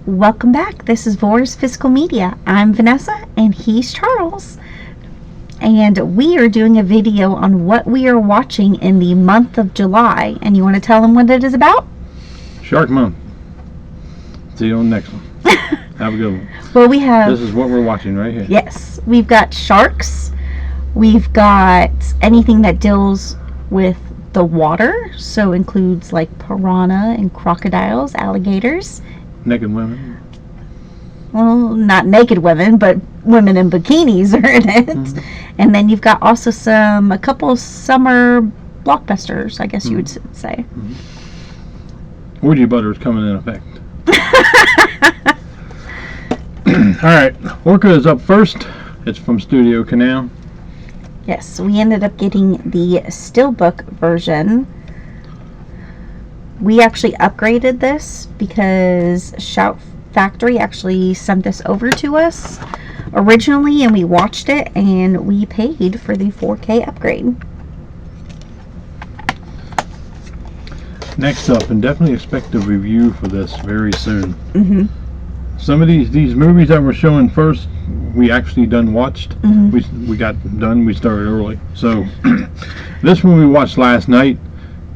Welcome back. This is Vors Physical Media. I'm Vanessa and he's Charles. And we are doing a video on what we are watching in the month of July. And you want to tell them what it is about? Shark Month. See you on the next one. Have a good one. Well, we have... This is what we're watching right here. Yes. We've got sharks. We've got anything that deals with the water. So includes like piranha and crocodiles, alligators. Naked women. Well, not naked women, but women in bikinis are in it. Mm-hmm. And then you've got also a couple summer blockbusters, I guess you would say. Mm-hmm. Orgy butter is coming in effect. Alright, Orca is up first. It's from Studio Canal. Yes, we ended up getting the Steelbook version. We actually upgraded this because Shout Factory actually sent this over to us originally, and we watched it and we paid for the 4K upgrade. Next up, and definitely expect a review for this very soon. Mm-hmm. Some of these movies that we're showing first, we actually watched. Mm-hmm. We got done. We started early. So this one we watched last night.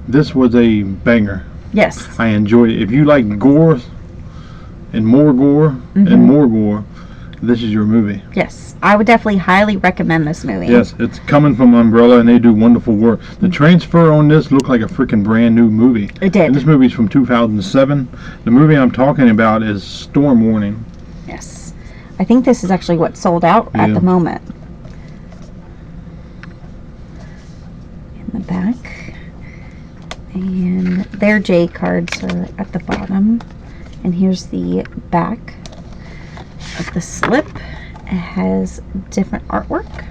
This was a banger. Yes. I enjoyed it. If you like gore and more gore and more gore, this is your movie. Yes, I would definitely highly recommend this movie. Yes, it's coming from Umbrella, and they do wonderful work. The transfer on this looked like a freaking brand new movie. It did. And this movie's from 2007. The movie I'm talking about is Storm Warning. Yes. I think this is actually what sold out at the moment. In the back. And their J cards are at the bottom. And here's the back of the slip. It has different artwork.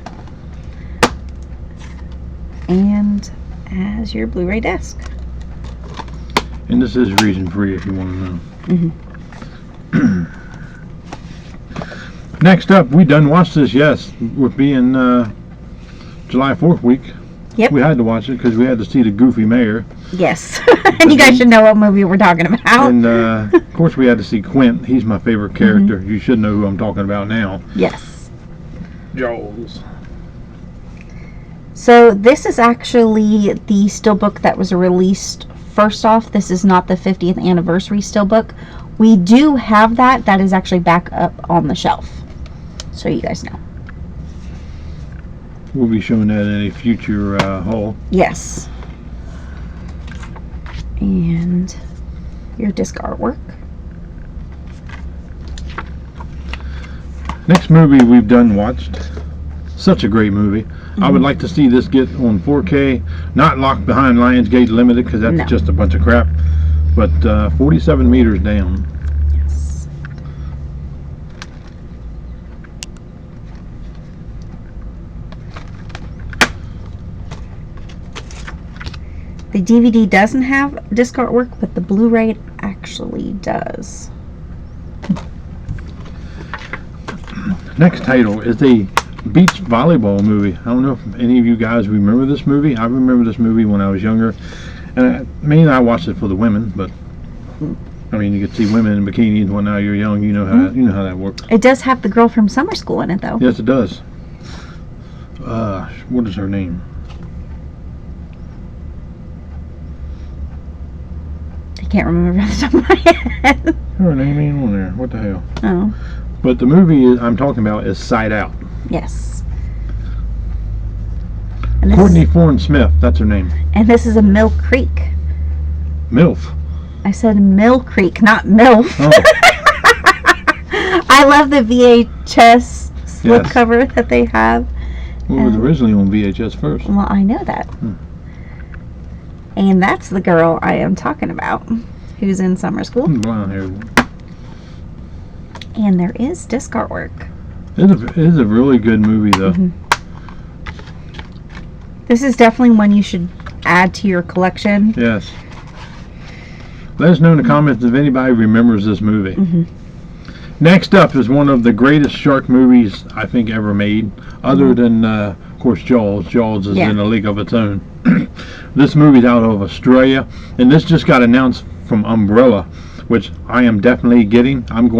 And has your Blu-ray disc. And this is region free if you want to know. Next up, we done watched this, yes. With being July 4th week. Yep. We had to watch it because we had to see the Goofy Mayor. Yes. And you guys should know what movie we're talking about. And of course we had to see Quint. He's my favorite character. You should know who I'm talking about now. Yes. Jaws. So this is actually the Steelbook that was released first off. This is not the 50th anniversary Steelbook. We do have that. That is actually back up on the shelf. So you guys know. We'll be showing that in a future haul. Yes. And your disc artwork. Next movie we've watched. Such a great movie. I would like to see this get on 4K. Not locked behind Lionsgate Limited because that's just a bunch of crap. But 47 meters down. Yes. The DVD doesn't have disc artwork, but the Blu-ray actually does. Next title is a beach volleyball movie. I don't know if any of you guys remember this movie. I remember this movie when I was younger. And mainly I watched it for the women, but I mean, you could see women in bikinis when now you're young. You know how that works. It does have the girl from Summer School in it, though. Yes, it does. What is her name? I can't remember off the top of my head. Her name ain't on there. What the hell? Oh. But the movie I'm talking about is Side Out. Yes. And Courtney Thorne Smith, that's her name. And this is a Mill Creek. MILF. I said Mill Creek, not MILF. Oh. I love the VHS slipcover that they have. Well, it was originally on VHS first. Well, I know that. And that's the girl I am talking about, who's in Summer School. Blonde hair. And there is disc artwork. It is a really good movie, though. This is definitely one you should add to your collection. Yes. Let us know in the comments if anybody remembers this movie. Next up is one of the greatest shark movies I think ever made, other than, of course, Jaws. Jaws is in a league of its own. This movie's out of Australia, and this just got announced from Umbrella, which I am definitely getting. I'm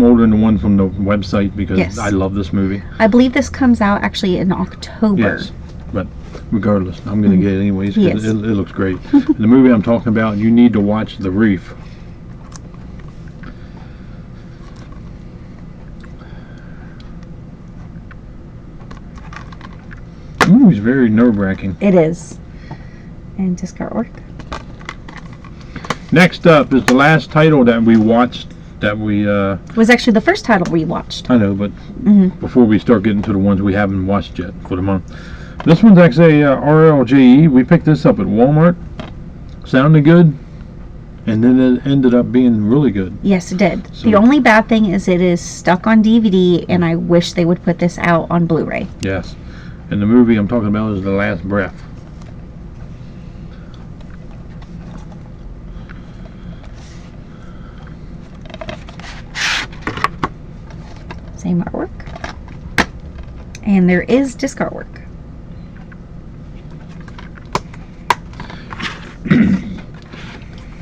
ordering the one from the website because Yes. I love this movie. I believe this comes out actually in October. Yes, but regardless, I'm going to get it anyways because Yes. it looks great. The movie I'm talking about, you need to watch The Reef. The movie's very nerve-wracking. It is. And disc artwork. Next up is the last title that we watched that we, It was actually the first title we watched. I know, but hmm before we start getting to the ones we haven't watched yet for the month. This one's actually RLJE. We picked this up at Walmart. Sounded good, and then it ended up being really good. Yes, it did. So- The only bad thing is it is stuck on DVD, and I wish they would put this out on Blu-ray. Yes. And the movie I'm talking about is The Last Breath. Same artwork. And there is disc artwork.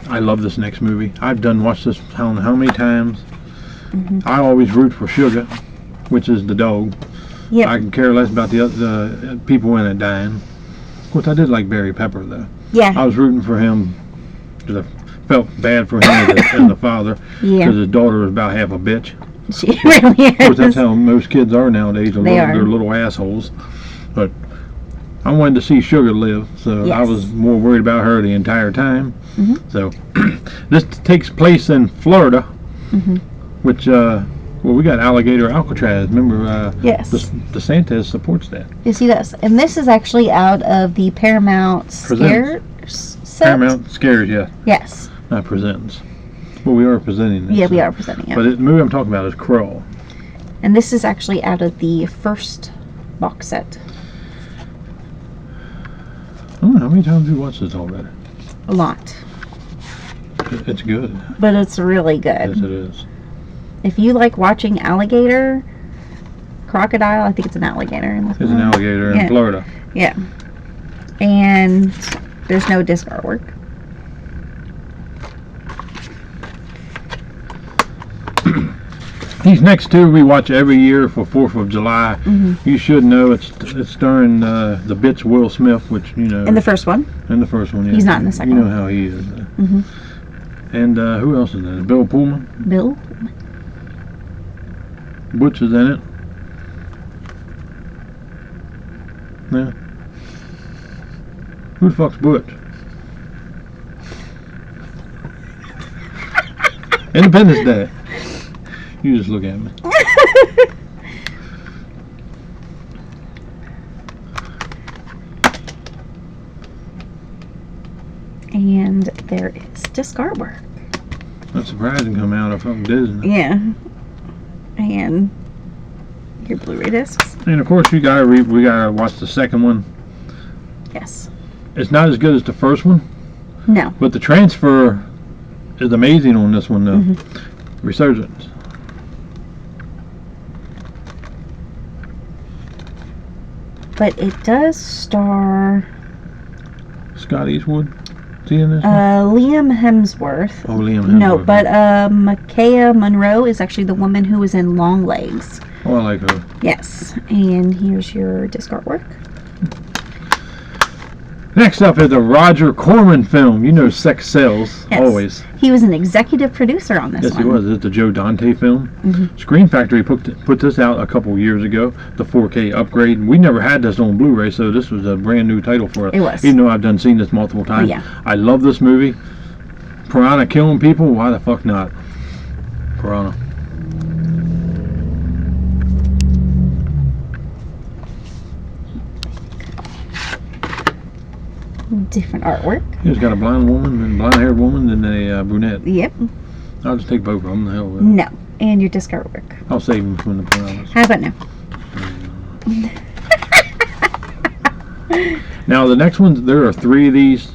I love this next movie. I've watched this I don't know how many times. Mhm. I always root for Sugar, which is the dog. Yep. I can care less about the other people in it dying. Of course, I did like Barry Pepper though. Yeah. I was rooting for him because I felt bad for him as a father Yeah. because his daughter was about half a bitch. She really Of course, that's is. how most kids are nowadays. They're Are. little assholes. But I wanted to see Sugar live, so I Yes. was more worried about her the entire time. Mhm. So this takes place in Florida, Mhm. which well, we got Alligator Alcatraz. Remember, Yes. the Santas supports that. Yes, he does. And this is actually out of the Paramount Scare set. Paramount Scares, yeah, Yes. not presents. Well, we are presenting this. Yeah, we are presenting it. But the movie I'm talking about is Crawl. And this is actually out of the first box set. I don't know how many times have you watched this already. A lot. It's good. But it's really Yes, good. it is. If you like watching alligator, crocodile, I think it's an alligator in this There's an one. alligator in Yeah. Florida. Yeah. And there's no disc artwork. These next two we watch every year for 4th of July. Mhm. You should know it's starring the bitch Will Smith, which you know In the first one. in the first one. Yeah. He's not in the second You know one. how he is. Mhm. And who else is in it? Bill Pullman. Bill. Butch is in it. Yeah. Who the fuck's Butch? Independence Day. You just look at me. And there is disc artwork. That's surprising come out of fucking Disney. Yeah. And your Blu-ray discs. And of course we gotta watch the second one. Yes. It's not as good as the first one, No. but the transfer is amazing on this one though. Mhm. Resurgence. But it does star Scott Eastwood. Is he in this one? Liam Hemsworth. Oh, Liam No, Hemsworth. but Micaiah Monroe is actually the woman who was in Long Legs. Oh, I like her. Yes. And here's your disc artwork. Next up is a Roger Corman film. You know sex sells, Yes. always. He was an executive producer on this Yes, one. he was. It's the Joe Dante film. Mhm. Screen Factory put this out a couple years ago, the 4K upgrade. We never had this on Blu-ray, so this was a brand new title for us. It was. Even though I've seen this multiple times. yeah. I love this movie. Piranha killing people? Why the fuck not? Piranha. Different artwork. He's got a blonde woman and blonde-haired woman and a brunette. Yep. I'll just take both of them. The hell with it. No. And your disc artwork. I'll save them from the piranhas. How about now? Now the next ones, there are 3 of these,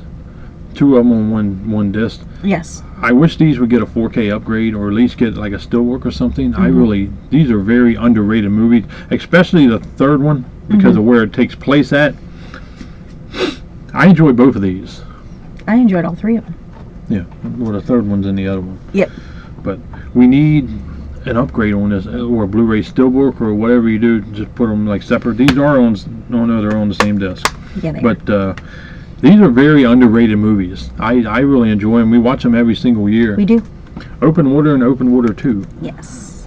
2 of them on one disc. Yes. I wish these would get a 4K upgrade or at least get like a stillwork or something. Mhm. These are very underrated movies, especially the third one because Mhm. of where it takes place at. I enjoy both of these. I enjoyed all 3 of them. Yeah, well, the third one's in the other one. Yep. But we need an upgrade on this, or a Blu-ray steelbook, or whatever you do. Just put them like separate. These are on, no, they're on the same disc. Yeah, they But these are very underrated movies. I really enjoy them. We watch them every single year. we do. Open Water and Open Water 2. Yes.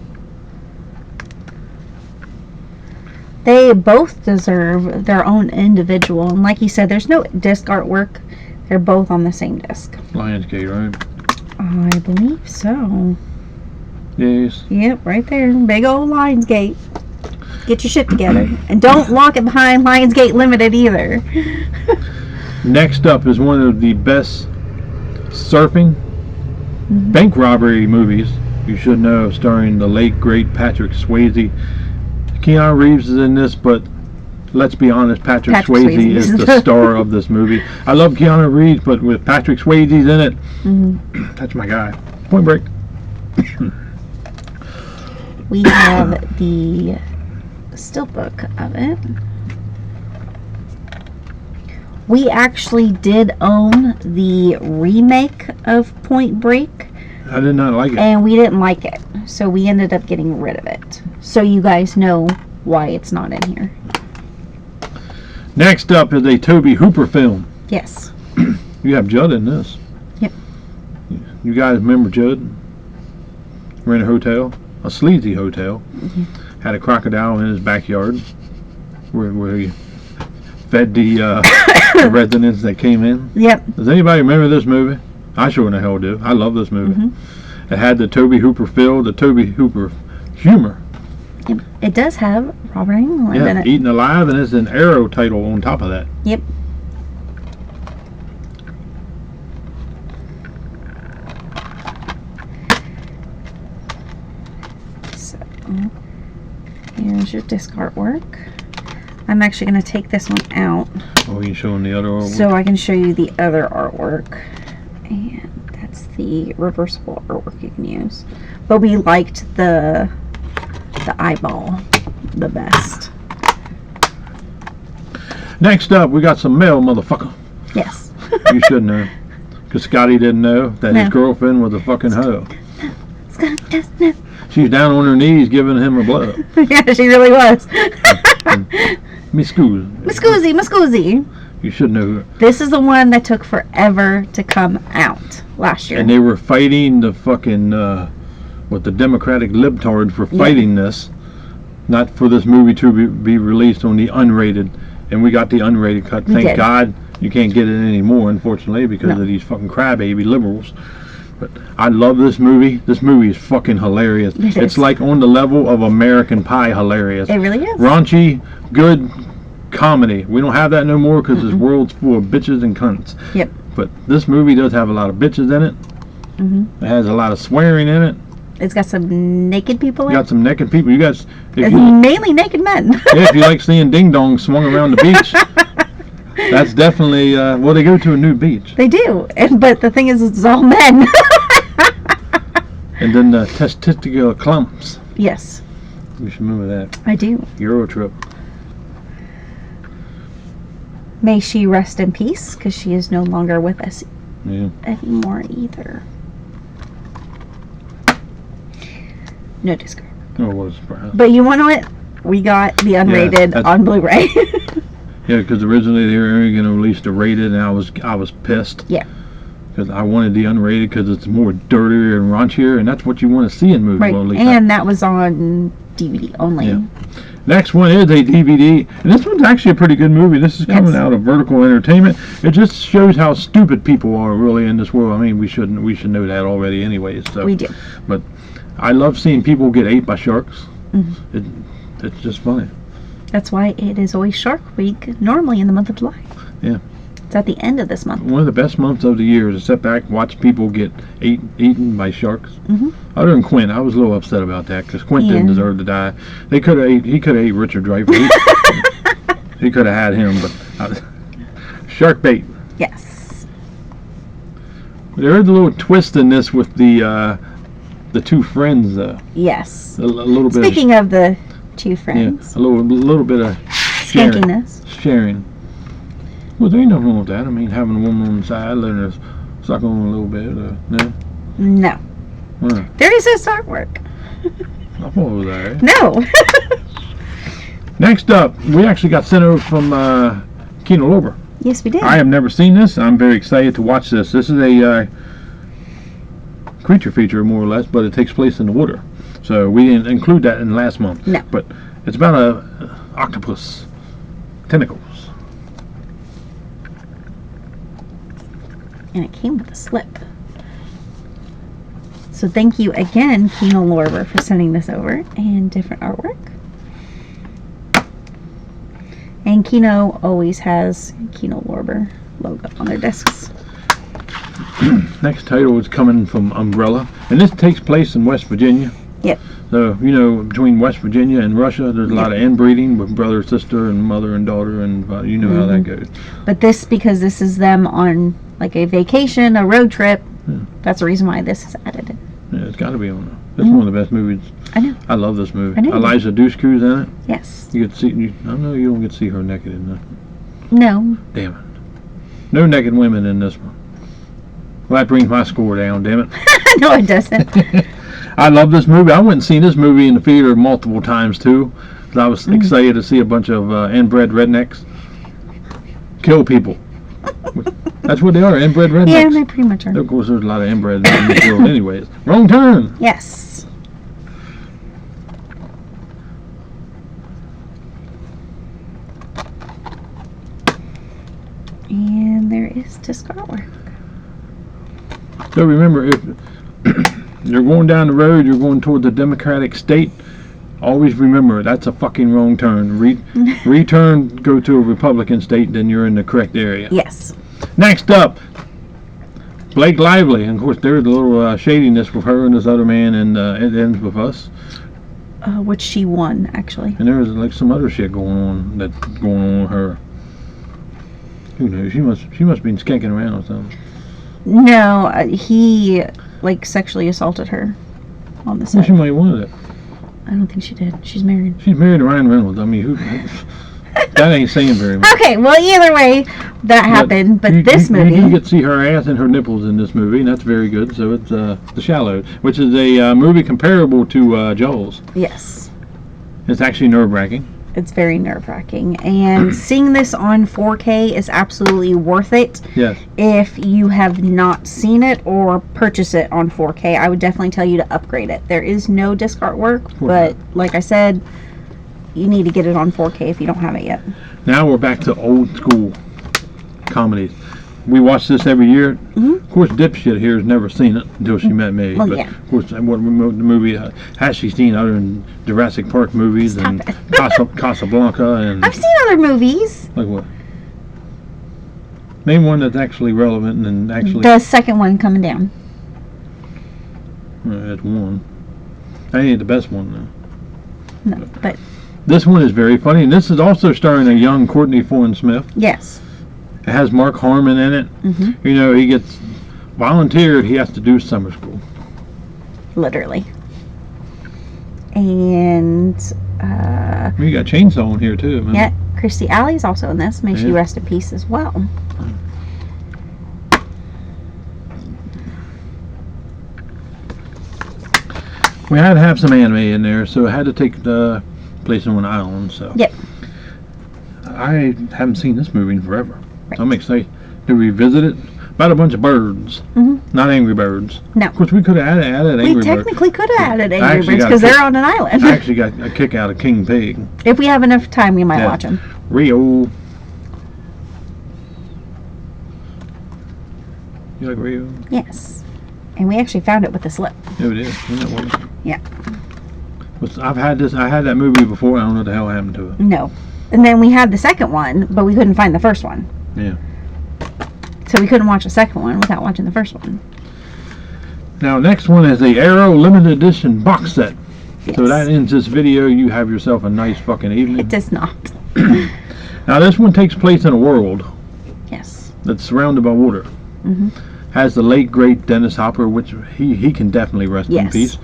They both deserve their own individual. And like you said, there's no disc artwork. They're both on the same disc. Lionsgate, right? I believe so. Yes. Yep, right there. Big old Lionsgate. Get your shit together. And don't lock it behind Lionsgate Limited either. Next up is one of the best surfing bank robbery movies you should know, starring the late great Patrick Swayze. Keanu Reeves is in this, but let's be honest, Patrick Swayze is the star of this movie. I love Keanu Reeves, but with Patrick Swayze in it, that's my guy. Point Break. We have the steelbook of it. We actually did own the remake of Point Break, I did not like it. and we didn't like it, so we ended up getting rid of it. So you guys know why it's not in here. Next up is a Tobe Hooper film. Yes. You have Judd in this. Yep. You guys remember Judd? We're in a hotel, a sleazy hotel. Had a crocodile in his backyard where he fed the the residents that came in. Yep. Does anybody remember this movie? I sure in the hell do. I love this movie. It had the Tobe Hooper feel, the Tobe Hooper humor. It does have Robert Englund in Yeah, it. Eaten Alive, and it's an Arrow title on top of that. Yep. So, here's your disc artwork. I'm actually going to take this one out Oh, you showing the other artwork? so I can show you the other artwork. And that's the reversible artwork you can use. But we liked the eyeball the best. Next up, we got some mail, motherfucker. Yes. You should know. Because Scotty didn't know that his No. girlfriend was a fucking hoe. No. She was down on her knees giving him a blow. Yeah, she really was. Miss Scoozy. Muscoozy. You should know her. This is the one that took forever to come out last year. And they were fighting the fucking, with the Democratic libtards for fighting this. Not for this movie to be released on the unrated. And we got the unrated cut. We Thank did. God you can't get it anymore, unfortunately, because No. of these fucking crybaby liberals. But I love this movie. This movie is fucking hilarious. It It's is. like on the level of American Pie hilarious. It really is. Raunchy, good comedy. We don't have that no more because this world's full of bitches and cunts. Yep. But this movie does have a lot of bitches in it. It has a lot of swearing in it. It's got some naked people You in got it. some naked people. You guys, if It's you, mainly naked men. yeah, if you like seeing ding dongs swung around the beach, that's definitely. Well, they go to a new beach, They do. But the thing is, it's all men. and then the testicular clumps. Yes, You should remember that. I do. Euro trip. May she rest in peace, because she is no longer with us Yeah. anymore either. No disc. Oh, what a surprise. But you want it? We got the unrated that's- on Blu-ray. Yeah, because originally they were only going to release the rated, and I was pissed. Yeah. Because I wanted the unrated because it's more dirtier and raunchier, and that's what you want to see in movies. Right, Well, at least and that was on DVD only. Yeah. Next one is a DVD, and this one's actually a pretty good movie. This is coming Yes. out of Vertical Entertainment. It just shows how stupid people are really in this world. I mean, we should know that already, anyways. So, We do. but I love seeing people get ate by sharks. Mhm. It's just funny. That's why it is always Shark Week, normally in the month of July. Yeah. It's at the end of this month. One of the best months of the year is to sit back, watch people get eaten by sharks. Mhm. Other than Quint, I was a little upset about that because Quint Yeah. didn't deserve to die. He could have ate Richard Dreyfuss. He could have had him, but shark bait. Yes. There is a little twist in this with the two friends. Yes. A little bit. Speaking of the two Yeah, friends, a little bit of sharing. skankiness. Sharing. Well, there ain't nothing wrong with that. I mean, having a woman on the side, letting her suck on a little bit. No. No. Huh. There is this artwork. I thought it was alright. No. Next up, we actually got sent over from Kino Lorber. Yes, we did. I have never seen this. I'm very excited to watch this. This is a creature feature, more or less, but it takes place in the water. So we didn't include that in last month. No. But it's about a octopus tentacles. And it came with a slip. So thank you again, Kino Lorber, for sending this over, and different artwork. And Kino always has Kino Lorber logo on their discs. Next title is coming from Umbrella, and this takes place in West Virginia. Yep. So, you know, between West Virginia and Russia, there's a lot of inbreeding with brother, sister, and mother and daughter, and you know how that goes. But because this is them on like a vacation, a road trip, that's the reason why this is added in. Yeah, it's got to be on there. This is one of the best movies. I know. I love this movie. I know. Eliza Dushku's in it. Yes. You get to see. I know you don't get to see her naked in that. No. Damn it. No naked women in this one. Well, that brings my score down. Damn it. No, it doesn't. I love this movie. I went and seen this movie in the theater multiple times too. 'Cause I was excited to see a bunch of inbred rednecks kill people. That's what they are, inbred rednecks. Yeah, they pretty much are. Of course, there's a lot of inbred in this world anyways. Wrong turn! Yes. And there is disc artwork. So remember, if you're going down the road, you're going towards the Democratic state, always remember that's a fucking wrong turn. Return, go to a Republican state, then you're in the correct area. Yes. Next up, Blake Lively. And of course, there's a little shadiness with her and this other man, and it ends with us. Which she won, actually. And there's like some other shit going on with her. Who knows? She must be skanking around or something. No, he like sexually assaulted her on the Well, set. she might have wanted it. I don't think she did. She's married. She's married to Ryan Reynolds. I mean, who? That ain't saying very much. Okay, well, either way, that happened. But this movie, you get to see her ass and her nipples in this movie, and that's very good. So it's The Shallow, which is a movie comparable to Jaws. yes, It's actually nerve-wracking. it's very nerve-wracking. And seeing this on 4K is absolutely worth it. Yes. If you have not seen it or purchase it on 4K, I would definitely tell you to upgrade it. There is no disc artwork, but like I said, you need to get it on 4K if you don't have it yet. Now we're back to old school comedies. We watch this every year. Of course, Dipshit here has never seen it until she met me. Well, but yeah. of course, what the movie has she seen other than Jurassic Park movies and Casablanca and I've seen other movies. like what? Name one that's actually relevant and actually. The second one coming down. That's one. That ain't the best one though. No, but This one is very funny, and this is also starring a young Courtney Thorne-Smith. yes. It has Mark Harmon in it. You know, he gets volunteered. He has to do summer school. Literally. And You got Chainsaw in here too, man. yeah, Kirstie Alley's also in this. May she Yeah. rest in peace as well. We had to have some anime in there, so it had to take the place on an island. So Yep. I haven't seen this movie in forever. Right. I'm excited to revisit it. About a bunch of birds, not Angry Birds. No. Of course, we could have added Angry We Birds. technically could have added I Angry actually Birds got because a kick- they're on an island. I actually got a kick out of King Pig. If we have enough time, we might Yeah. watch them. Rio. You like Rio? Yes. And we actually found it with the slip. Yeah, it is. Isn't that wonderful? Yeah. I had that movie before. I don't know what the hell happened to it. No. And then we had the second one, but we couldn't find the first one. Yeah. So we couldn't watch the second one without watching the first one. Now, next one is the Arrow limited edition box set. Yes. So that ends this video. You have yourself a nice fucking It evening. does not. Now, this one takes place in a world Yes. that's surrounded by water. Has the late great Dennis Hopper, which he can definitely rest in Yes. peace.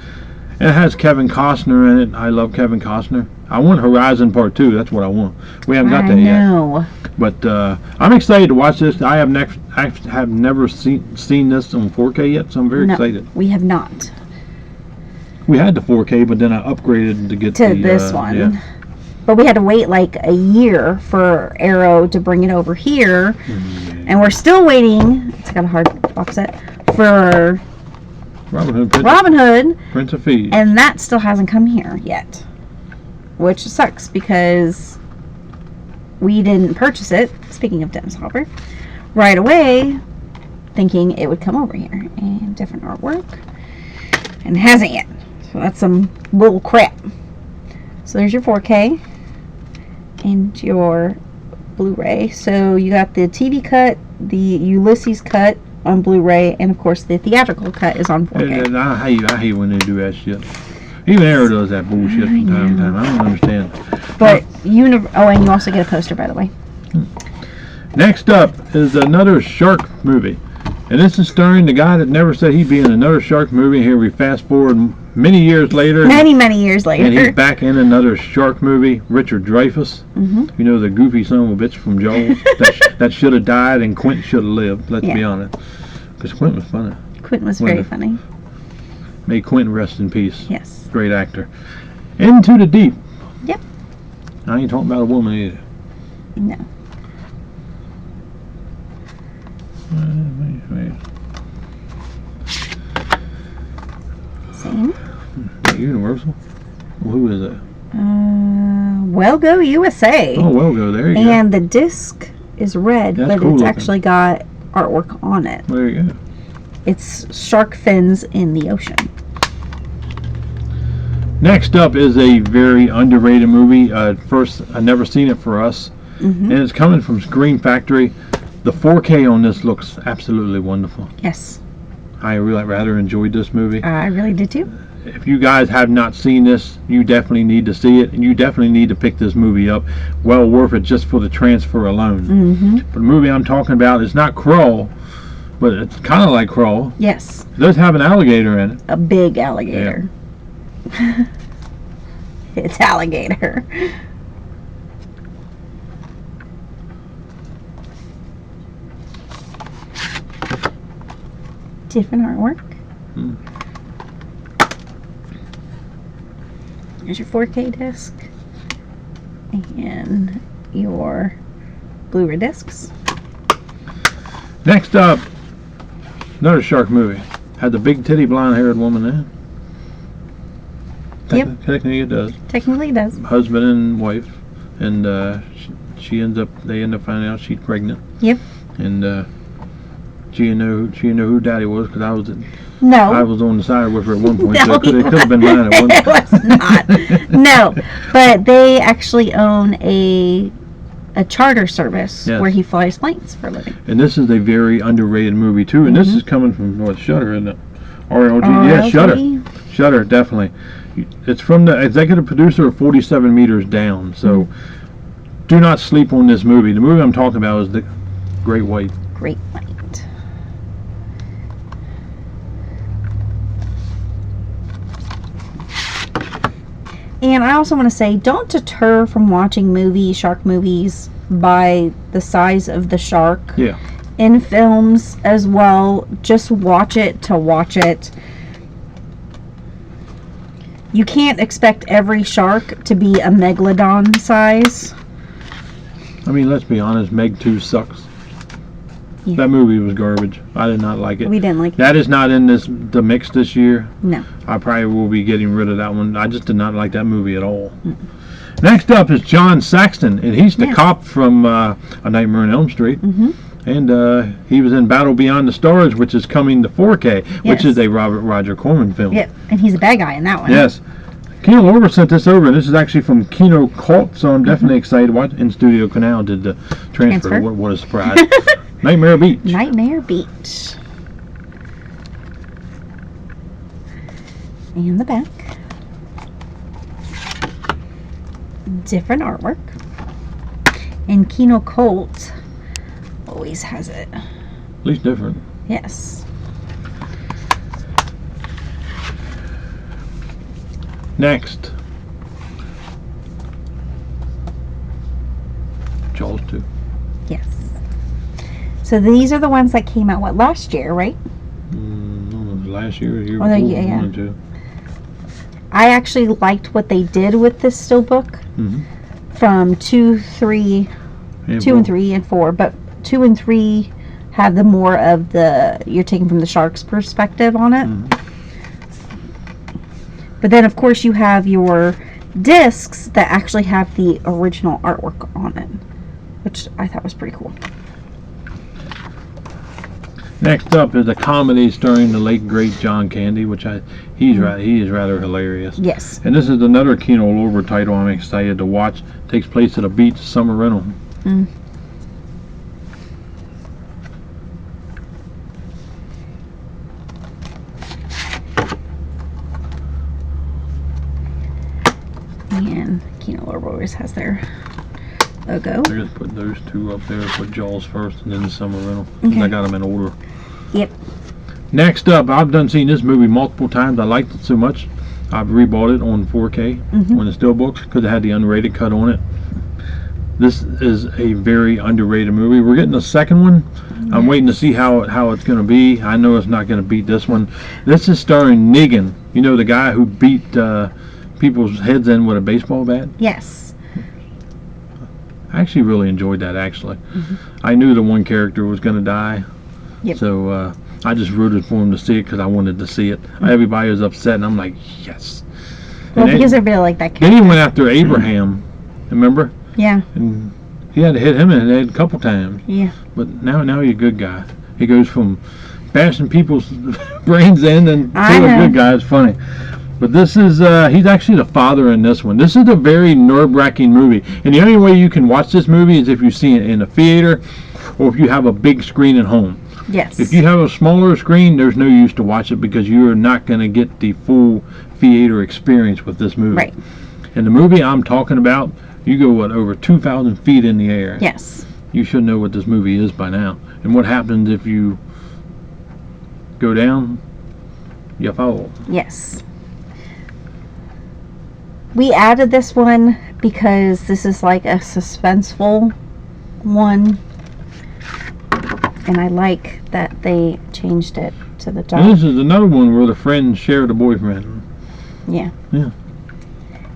And it has Kevin Costner in it. I love Kevin Costner. I want Horizon Part 2. That's what I want. We haven't got I that yet. know. But I'm excited to watch this. I have never seen this on 4K yet, so I'm very No, excited. we have not. We had the 4K, but then I upgraded to get To the this one. Yeah. But we had to wait like a year for Arrow to bring it over here. And we're still waiting. It's got a hard box set for Robin Hood, Robin Hood. Prince of Thieves. And that still hasn't come here yet. Which sucks because we didn't purchase it, speaking of Dennis Hopper, right away, thinking it would come over here. And different artwork. And it hasn't yet. So that's some bull crap. So there's your 4K and your Blu-ray. So you got the TV cut, the Ulysses cut on Blu-ray, and of course the theatrical cut is on 4K. And I hate when they do that shit. Even Arrow does that bullshit from time to time. I don't understand. But and you also get a poster, by the way. Next up is another shark movie. And this is starring the guy that never said he'd be in another shark movie. Here we fast forward many years later. Many years later. And he's back in another shark movie, Richard Dreyfuss. Mm-hmm. You know, the goofy son of a bitch from Jaws that should have died and Quint should have lived, let's be honest. Because Quint was funny. Quint was very funny. May Quint rest in peace. Yes. Great actor. Into the Deep. Yep. I ain't talking about a woman either. No. Same. Universal? Well, who is it? Well Go USA. Oh, Well Go, there you go. And the disc is red, That's but cool it's looking. actually got artwork on it. There you go. It's shark fins in the ocean. Next up is a very underrated movie. First, I never seen it for us. Mm-hmm. And it's coming from Screen Factory. The 4K on this looks absolutely wonderful. Yes. I really rather enjoyed this movie. I really did too. If you guys have not seen this, you definitely need to see it, and you definitely need to pick this movie up. Well worth it just for the transfer alone. Mm-hmm. But the movie I'm talking about is not Crawl, but it's kind of like Crawl. Yes. It does have an alligator in it. A big alligator. It's alligator. Different artwork. Hmm. There's your 4K disc. And your Blu-ray discs. Next up, another shark movie. Had the big titty blonde-haired woman in it. Yep. Technically it does. Technically it does. Husband and wife, and they end up finding out she's pregnant. Yep. And she didn't know who daddy was, because I was No. on the side with her at one point. No, So it could have been mine at one it point. was not. No, but they actually own a charter service Yes. where he flies planes for a living. And this is a very underrated movie too. And this is coming from Shudder, isn't it? RLG. Yeah, RLG? Shudder, definitely. It's from the executive producer of 47 Meters Down. So do not sleep on this movie. The movie I'm talking about is The Great White. Great White. And I also want to say, don't deter from watching shark movies by the size of the shark. Yeah. In films as well, just watch it to watch it. You can't expect every shark to be a megalodon size. I mean, let's be honest, Meg 2 sucks. Yeah. That movie was garbage. I did not like it. We didn't like it. That is not in the mix this year. No. I probably will be getting rid of that one. I just did not like that movie at all. Next up is John Saxon, and he's the cop from A Nightmare on Elm Street. Mm-hmm. And he was in Battle Beyond the Stars, which is coming to 4K, which is a Robert Roger Corman film. Yep, and he's a bad guy in that one. Yes. Kino Lorber sent this over, and this is actually from Kino Cult, so I'm definitely excited. What in Studio Canal did the transfer? What a surprise! Nightmare Beach. Nightmare Beach. And the back. Different artwork. And Kino Cult always has it. At least different. Yes. Next, Yes. So these are the ones that came out, what, last year, right? I don't know, it was last year or the year Oh, before. yeah. One or two. I actually liked what they did with this steelbook from 2, 3, And 2 and 3 and 4, but 2 and 3 have the more of the, you're taking from the shark's perspective on it. But then of course you have your discs that actually have the original artwork on it, which I thought was pretty cool. Next up is a comedy starring the late great John Candy, which he is rather hilarious. Yes. And this is another Kino Lorber title I'm excited to watch. Takes place at a beach summer rental. And Kino Lorber always has their logo. I just put those two up there. Put Jaws first and then the summer rental. 'Cause Okay. I got them in order. Yep. Next up, I've done seen this movie multiple times. I liked it so much, I've rebought it on 4K on the Steelbooks because it had the unrated cut on it. This is a very underrated movie. We're getting the second one. I'm waiting to see how it's going to be. I know it's not going to beat this one. This is starring Negan. You know, the guy who beat people's heads in with a baseball bat? Yes. I actually really enjoyed that, actually. I knew the one character was going to die. Yep. So I just rooted for him to see it because I wanted to see it. Everybody was upset, and I'm like, yes. Well, And because they're really like that then he character. went after Abraham, remember? Yeah. And he had to hit him in the head a couple times. Yeah. But now he's a good guy. He goes from bashing people's brains in and I to a know. good guy. It's funny. But this is, he's actually the father in this one. This is a very nerve-wracking movie. And the only way you can watch this movie is if you see it in a theater or if you have a big screen at home. Yes. If you have a smaller screen, there's no use to watch it because you are not going to get the full theater experience with this movie. Right. And the movie I'm talking about, you go, over 2,000 feet in the air. Yes. You should know what this movie is by now. And what happens if you go down, you fall. Yes. We added this one because this is like a suspenseful one. And I like that they changed it to the And dark. this is another one where the friends share the boyfriend. Yeah. Yeah.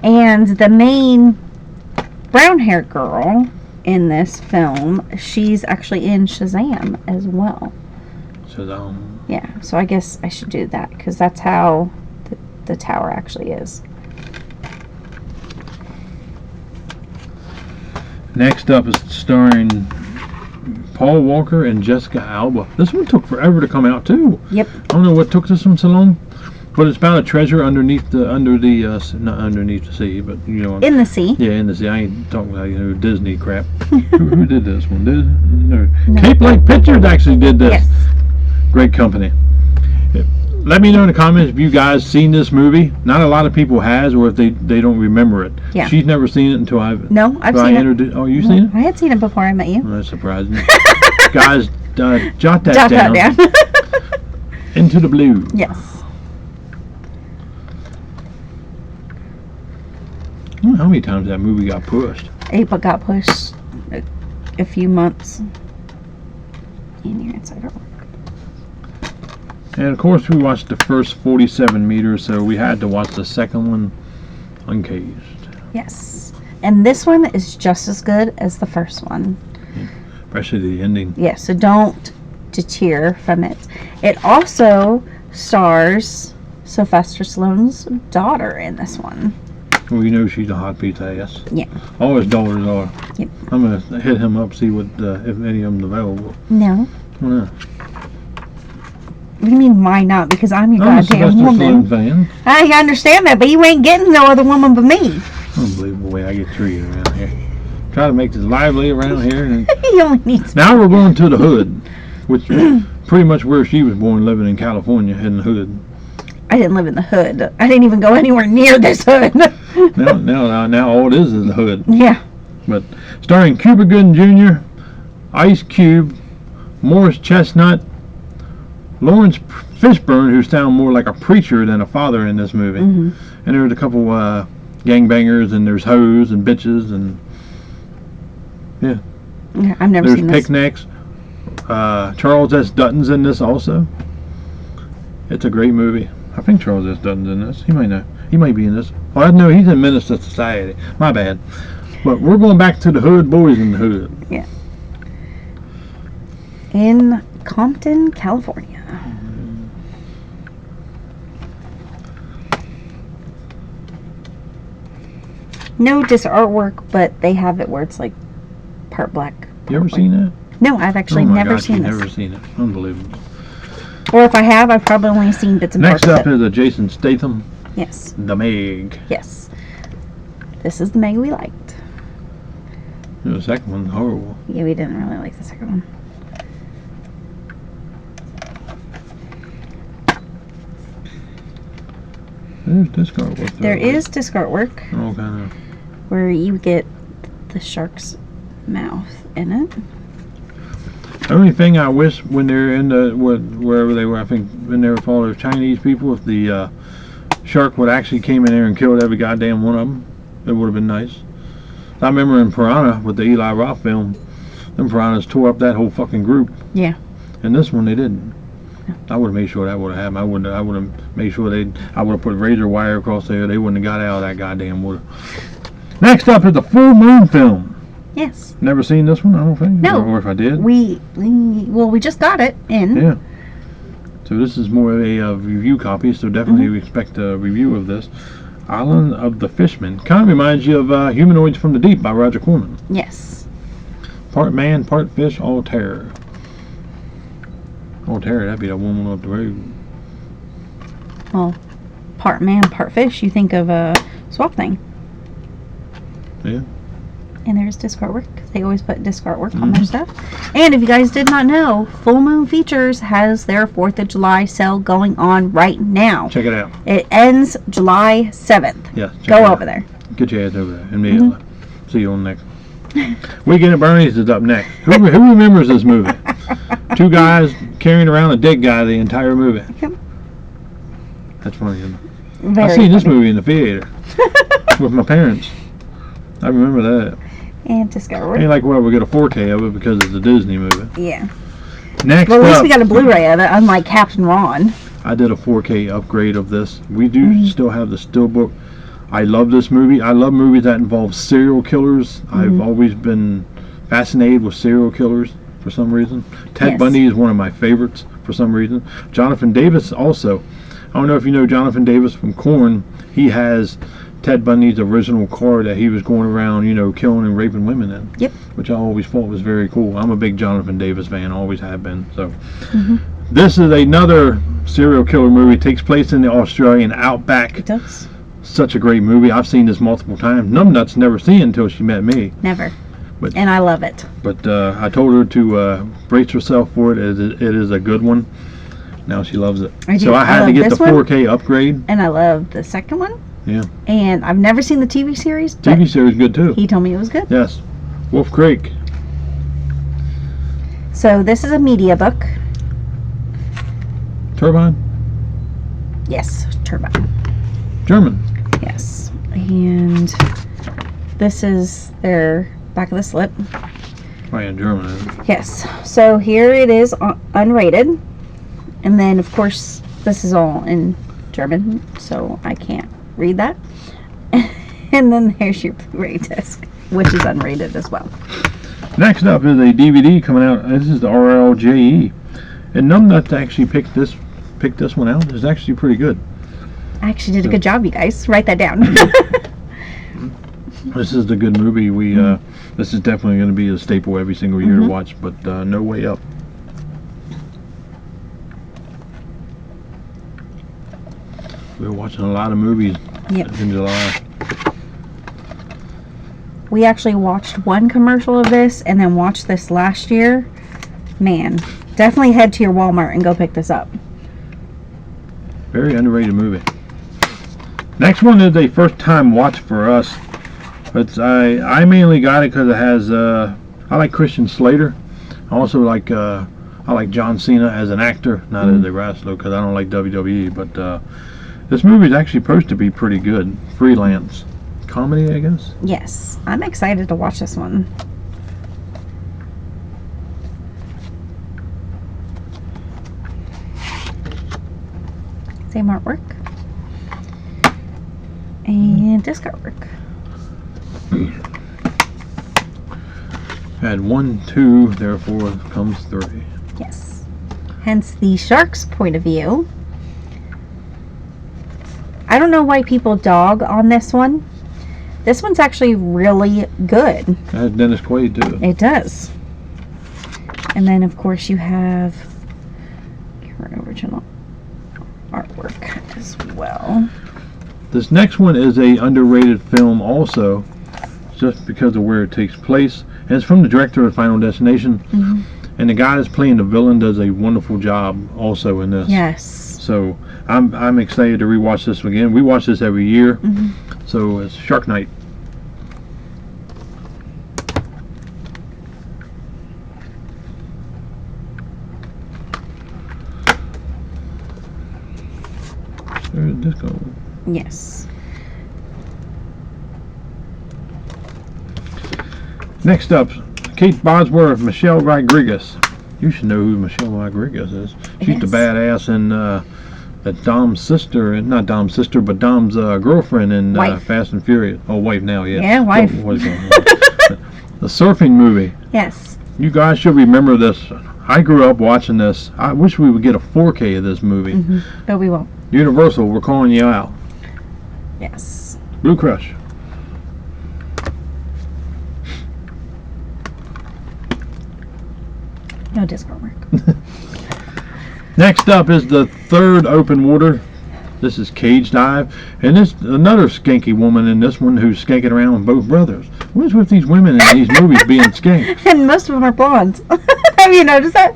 And the main brown-haired girl in this film, she's actually in Shazam as well. So, Yeah, so I guess I should do that because that's how the tower actually is. next up is starring Paul Walker and Jessica Alba. This one took forever to come out too. Yep. I don't know what took this one so long, but it's about a treasure not underneath the sea, but you know. In the sea. Yeah, in the sea. I ain't talking about Disney crap. who did this one? No. No. Cape Lake Pictures actually did this. Yes. Great company. Yeah. Let me know in the comments if you guys seen this movie. Not a lot of people has, or if they don't remember it. Yeah. She's never seen it until I've No, I've seen it. introduced. Oh, you seen it? I had seen it before I met you. Well, that's surprising. Guys, jot that Jot down. that down. Into the Blue. Yes. I don't know how many times that movie got pushed. April got pushed a few months. In your inside artwork. And of course, we watched the first 47 meters, so we had to watch the second one uncaged. Yes. And this one is just as good as the first one. Especially the ending. Yes, so don't deter from it. It also stars Sylvester Stallone's daughter in this one. Well, you know she's a hot piece of ass. Yeah. All his daughters are. Yep. I'm going to hit him up, see what if any of them's available. No. I don't know. What do you mean why not? Because I'm your I'm a goddamn Sylvester woman. Stallone fan. I understand that, but you ain't getting no other woman but me. Unbelievable way I get treated around here. Try to make this lively around here. And He only needs. now we're going to the hood, which pretty much where she was born, living in California, in the hood. I didn't live in the hood. I didn't even go anywhere near this hood. Now all it is the hood. Yeah. But starring Cuba Gooding Jr., Ice Cube, Morris Chestnut, Lawrence Fishburne, who sound more like a preacher than a father in this movie. Mhm. And there's a couple gangbangers, and there's hoes and bitches, and yeah. Yeah, I've never There's seen this. Picnics. Charles S. Dutton's in this also. It's a great movie. I think Charles S. Dutton's in this. He might know. He might be in this. Oh, I know he's in Menace to Society. My bad. But we're going back to the hood, boys in the hood. In Compton, California. No dis artwork, but they have it where it's like part black. You ever seen that? No, I've actually oh my never gosh, seen you've this. never seen it. Unbelievable. Or if I have, I've probably only seen bits and Next parts up of it. is a Jason Statham, Yes, The Meg. yes. This is the Meg we liked. The second one's horrible. Yeah, we didn't really like the second one. There's disc artwork. There is disc artwork all kind of. where you get the shark's mouth in it. The only thing I wish when they're in the wherever they were, I think when they were following Chinese people, if the shark would actually came in there and killed every goddamn one of them, it would have been nice. I remember in Piranha with the Eli Roth film, them piranhas tore up that whole fucking group. Yeah. And this one they didn't. I would have made sure that would have happened. I would have made sure I would have put razor wire across there. They wouldn't have got out of that goddamn water. Next up is the Full Moon film. Yes. Never seen this one, I don't think. No. Or if I did. We just got it in. Yeah. So this is more of a review copy, so definitely expect a review of this. Island of the Fishmen. Kind of reminds you of Humanoids from the Deep by Roger Corman. Yes. Part man, part fish, all terror. All terror, that'd be a woman up the road. Well, part man, part fish. You think of Swamp Thing. Yeah. And there's disc artwork. They always put disc artwork on their stuff. And if you guys did not know, Full Moon Features has their 4th of July sale going on right now. Check it out. It ends July 7th. Yeah. check Go it out. over there. Get your ass over there immediately. See you on the next one. Weekend at Bernie's is up next. Who remembers this movie? Two guys carrying around a dead guy the entire movie. Yep. That's funny, isn't it? Very I seen this funny. movie in the theater with my parents. I remember that. And disc artwork. Ain't like well we get a 4K of it because it's a Disney movie. Yeah. Next Well, at least up, we got a Blu-ray of it, unlike Captain Ron. I did a 4K upgrade of this. We do still have the Steelbook. I love this movie. I love movies that involve serial killers. I've always been fascinated with serial killers for some reason. Ted Yes. Bundy is one of my favorites for some reason. Jonathan Davis also. I don't know if you know Jonathan Davis from Korn. He has Ted Bundy's original car that he was going around, killing and raping women in. Yep. Which I always thought was very cool. I'm a big Jonathan Davis fan, always have been. So, this is another serial killer movie. It takes place in the Australian outback. It does. Such a great movie. I've seen this multiple times. Numbnuts never seen it until she met me. Never. But- And I love it. But I told her to brace herself for it. It is a good one. Now she loves it. I do. So I had to love get the this one. 4K upgrade. And I love the second one. Yeah. And I've never seen the TV series, but TV series good too. he told me it was good. Yes. Wolf Creek. So this is a media book. Turbine. Yes, Turbine. German. Yes. And this is their back of the slip. Oh yeah, German. Isn't it? Yes. So here it is unrated. And then, of course, this is all in German, so I can't read that. And then there's your Blu-ray disc, which is unrated as well. Next up is a DVD coming out. This is the RLJE. And Numbnuts actually picked this one out. It's actually pretty good. I actually did a good job, you guys. Write that down. This is the good movie. This is definitely going to be a staple every single year to watch, but No Way Up. We're watching a lot of movies Yep. in July. We actually watched one commercial of this and then watched this last year. Man, definitely head to your Walmart and go pick this up. Very underrated movie. Next one is a first time watch for us. I mainly got it because it has I like Christian Slater. I also like I like John Cena as an actor, not as a wrestler, because I don't like WWE. But this movie is actually supposed to be pretty good. Freelance comedy, I guess. Yes, I'm excited to watch this one. Same artwork. And disc artwork. Had 1, 2, therefore comes 3. Yes. Hence the shark's point of view. I don't know why people dog on this one. This one's actually really good. It has Dennis Quaid too. It does. And then, of course, you have your original artwork as well. This next one is a underrated film also, just because of where it takes place. And it's from the director of Final Destination. Mm-hmm. And the guy that's playing the villain does a wonderful job also in this. Yes. So I'm excited to rewatch this again. We watch this every year. Mm-hmm. So it's Shark Night. Where did this go? Yes. Next up, Kate Bosworth, Michelle Rodriguez. You should know who Michelle Rodriguez is. She's Yes. the badass in that Dom's sister, and not Dom's sister, but Dom's girlfriend in Wife. Fast and Furious. Oh, wife now, yeah. Yeah, wife. What is going on? The surfing movie. Yes. You guys should remember this. I grew up watching this. I wish we would get a 4K of this movie. Mm-hmm. But we won't. Universal, we're calling you out. Yes. Blue Crush. No disc artwork. Next up is the third open water. This is Cage Dive, and this another skanky woman in this one who's skanking around with both brothers. What's with these women in these movies being skank? And most of them are blondes. Have you noticed that?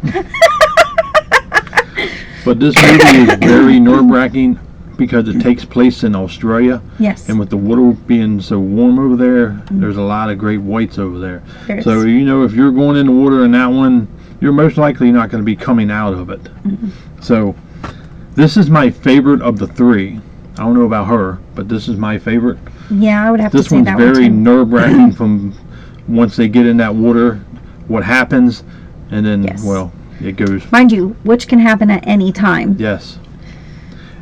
But this movie is very nerve-wracking because it takes place in Australia, Yes. and with the water being so warm over there, there's a lot of great whites over there. There is. So you know, if you're going in the water in that one, you're most likely not going to be coming out of it. So this is my favorite of the three. I don't know about her, but this is my favorite. Yeah, I would have This to say one's that very one too. nerve-wracking from once they get in that water, what happens, and then, Yes. well, it goes, Mind you, which can happen at any time. yes.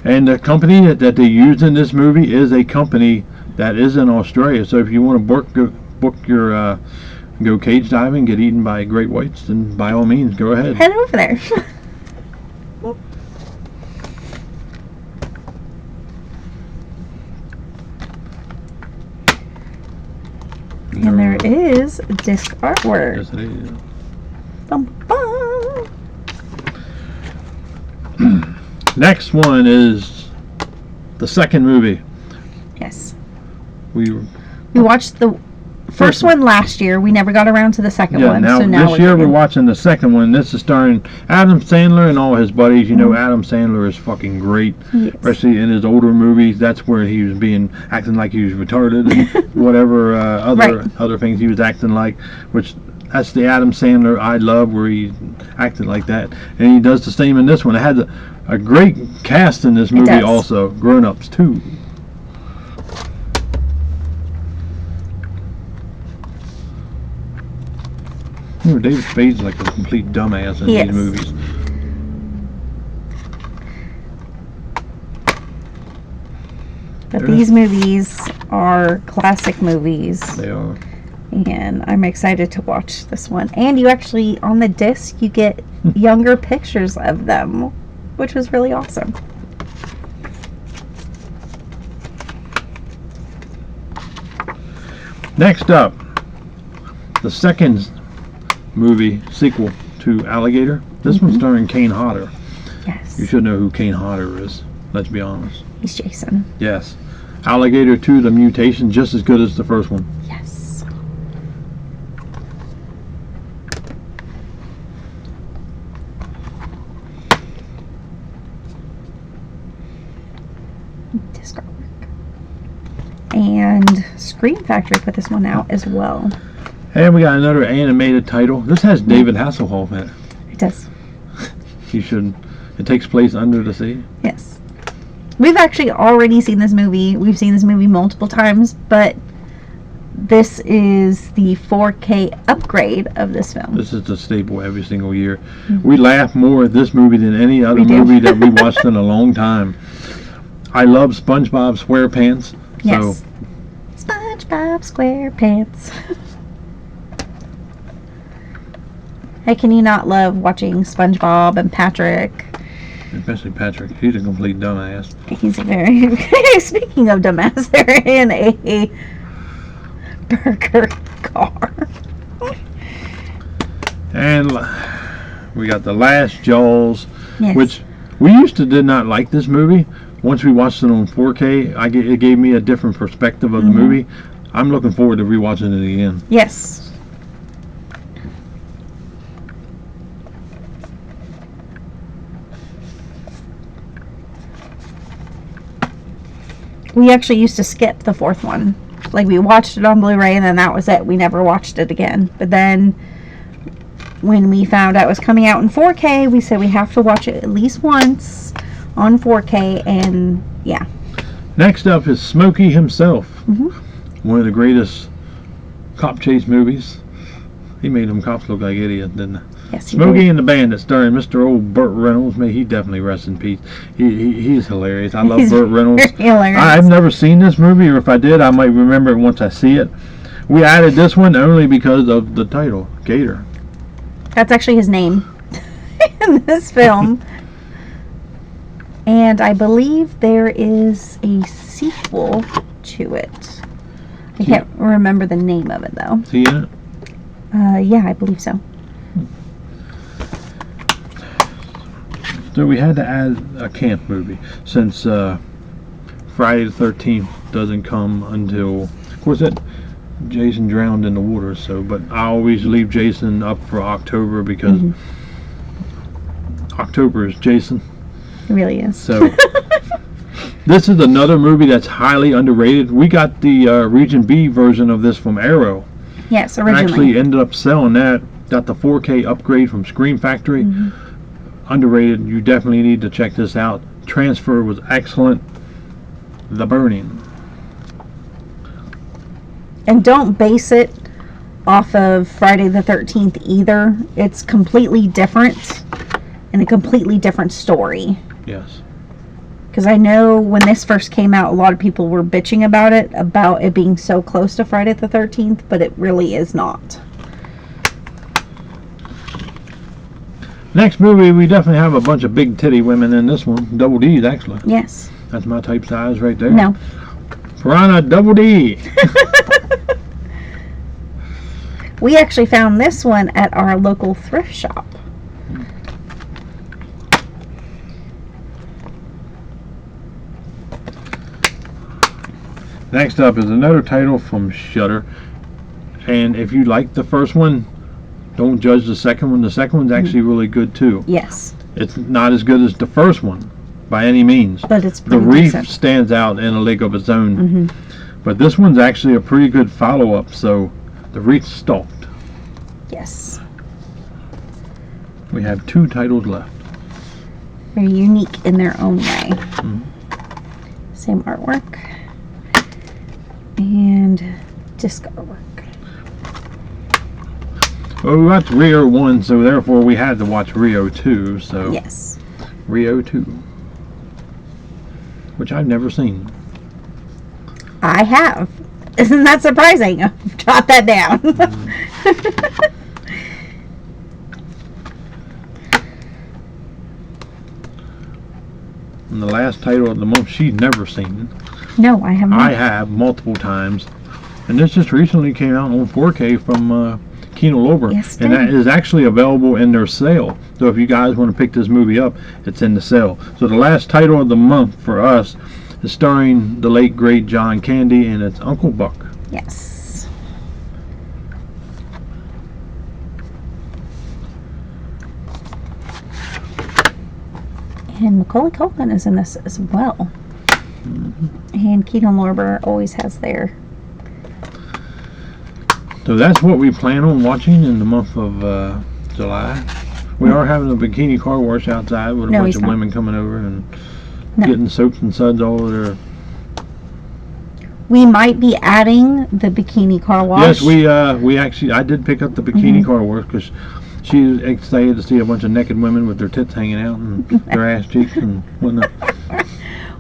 And the company that they used in this movie is a company that is in Australia. So if you want to book your go cage diving, get eaten by great whites, then by all means, go ahead. Head over there. And there is disc artwork. Yes, it is. Bum, bum. Next one is the second movie. Yes. We watched the first one last year. We never got around to the second one. now so now this year we're getting- watching the second one. This is starring Adam Sandler and all his buddies. You know, Adam Sandler is fucking great, Yes. especially in his older movies. That's where he was acting like he was retarded and whatever Right. other things he was acting like. Which that's the Adam Sandler I love, where he acted like that, and he does the same in this one. It had a great cast in this movie does. also. Grown Ups too. You know, David Spade's like a complete dumbass in He these is. movies. But Yeah. these movies are classic movies, They are. and I'm excited to watch this one. And you actually, on the disc, you get younger pictures of them, which was really awesome. Next up, the second movie sequel to Alligator. This one's starring Kane Hodder. Yes. You should know who Kane Hodder is. Let's be honest. He's Jason. Yes. Alligator 2, The Mutation, just as good as the first one. Yes. Disc artwork. And Scream Factory put this one out as well. And we got another animated title. This has David Hasselhoff in it. It does. You should. It takes place under the sea. Yes. We've actually already seen this movie. We've seen this movie multiple times, but This is the 4K upgrade of this film. This is the staple every single year. We laugh more at this movie than any other We do. movie that we watched in a long time. I love SpongeBob SquarePants. Yes. SpongeBob SquarePants. Hey, can you not love watching SpongeBob and Patrick? Especially Patrick. He's a complete dumbass. He's a very... Speaking of dumbass, they're in a burger car. And we got The Last Jaws, Yes. which we used to did not like this movie. Once we watched it on 4K, it gave me a different perspective of the movie. I'm looking forward to rewatching it again. Yes. We actually used to skip the fourth one. Like, we watched it on Blu-ray and then that was it. We never watched it again. But then when we found out it was coming out in 4K, we said we have to watch it at least once on 4K, and yeah. Next up is Smokey himself. Mhm. One of the greatest cop chase movies. He made them cops look like idiots, didn't he? Yes, he Smokey did. and the Bandit, starring Mr. Old Burt Reynolds. May he definitely rest in peace. He's hilarious. I love He's Burt Reynolds. hilarious. I've never seen this movie, or if I did, I might remember it once I see it. We added this one only because of the title, Gator. That's actually his name in this film. And I believe there is a sequel to it. I can't remember the name of it though. See in it? Yeah, I believe so. So we had to add a camp movie since Friday the 13th doesn't come until, of course, Jason drowned in the water. So, but I always leave Jason up for October because October is Jason. It really is. So this is another movie that's highly underrated. We got the Region B version of this from Arrow. Yes, And originally. actually ended up selling that. Got the 4K upgrade from Scream Factory. Underrated. You definitely need to check this out. Transfer was excellent. The Burning. And don't base it off of Friday the 13th either. It's completely different and a completely different story. Yes. Because I know when this first came out, a lot of people were bitching about it being so close to Friday the 13th, but it really is not. Next movie, we definitely have a bunch of big titty women in this one. Double D's, actually. Yes. That's my type size right there. No. Piranha Double D. We actually found this one at our local thrift shop. Next up is another title from Shudder. And if you like the first one, don't judge the second one. The second one's actually really good too. Yes. It's not as good as the first one by any means. But it's The pretty Reef decent. stands out in a league of its own. Mm-hmm. But this one's actually a pretty good follow-up. So The Reef Stalked. Yes. We have 2 titles left. Very unique in their own way. Mhm. Same artwork. And disc artwork. Well, we watched Rio 1, so therefore we had to watch Rio 2. So Yes. Rio 2, which I've never seen. I have. Isn't that surprising? Jot that down. And the last title of the month she's never seen. No, I have not. I have multiple times. And this just recently came out on 4K from Kino Lorber. Yes, it and that did. is actually available in their sale. So if you guys want to pick this movie up, it's in the sale. So the last title of the month for us is starring the late great John Candy, and it's Uncle Buck. Yes. And Macaulay Culkin is in this as well. And Kino Lorber always has their... So that's what we plan on watching in the month of July. We are having a bikini car wash outside with a No, bunch he's of not. women coming over and No. getting soaps and suds all over their... We might be adding the bikini car wash. Yes, we actually, I did pick up the bikini car wash because she was excited to see a bunch of naked women with their tits hanging out and their ass cheeks and whatnot.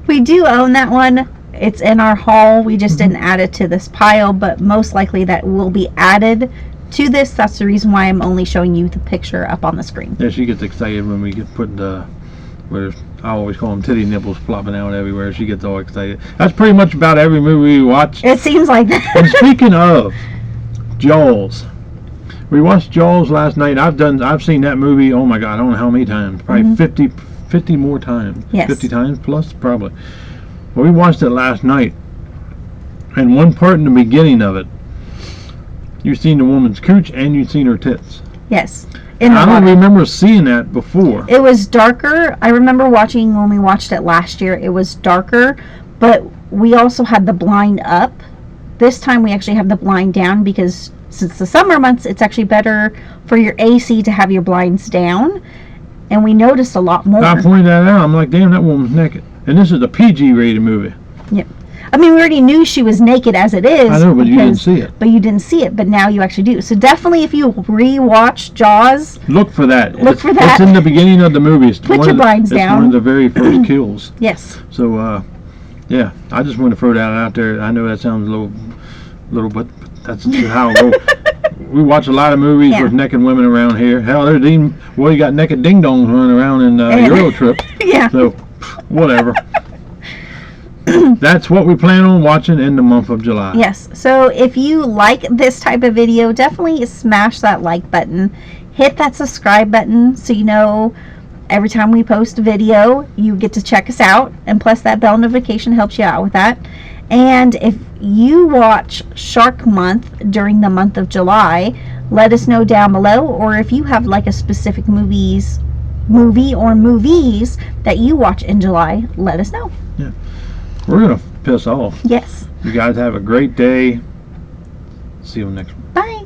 We do own that one. It's in our haul. We just didn't add it to this pile, but most likely that will be added to this. That's the reason why I'm only showing you the picture up on the screen. Yeah, she gets excited when we get put where I always call them titty nipples flopping out everywhere. She gets all excited. That's pretty much about every movie we watch. It seems like that. And speaking of Jaws, we watched Jaws last night. I've seen that movie, oh my God, I don't know how many times. Probably 50 more times. Yes. 50 times plus, probably. Well, we watched it last night. And one part in the beginning of it, you've seen the woman's cooch and you've seen her tits. Yes. In the I don't water. remember seeing that before. It was darker. I remember watching when we watched it last year. It was darker, but we also had the blind up. This time we actually have the blind down because since the summer months, it's actually better for your AC to have your blinds down. And we noticed a lot more. I pointed that out. I'm like, damn, that woman's naked. And this is a PG rated movie. Yep. I mean, we already knew she was naked as it is. I know, but you didn't see it. But you didn't see it, but now you actually do. So definitely if you re-watch Jaws, Look for that. Look for that. It's in the beginning of the movie. It's Put your blinds It's one down. of the very first kills. yes. So, yeah, I just want to throw that out there. I know that sounds a little, but that's just how it goes. We watch a lot of movies Yeah. with naked women around here. Hell, there's even, well, you got naked ding-dongs running around in Euro Trip. Yeah. So, whatever. That's what we plan on watching in the month of July. Yes. So if you like this type of video, definitely smash that like button. Hit that subscribe button so you know every time we post a video, you get to check us out. And plus that bell notification helps you out with that. And if you watch Shark Month during the month of July, let us know down below. Or if you have like a specific movie or movies that you watch in July, let us know. Yeah. We're going to piss off. Yes. You guys have a great day. See you next one. Bye.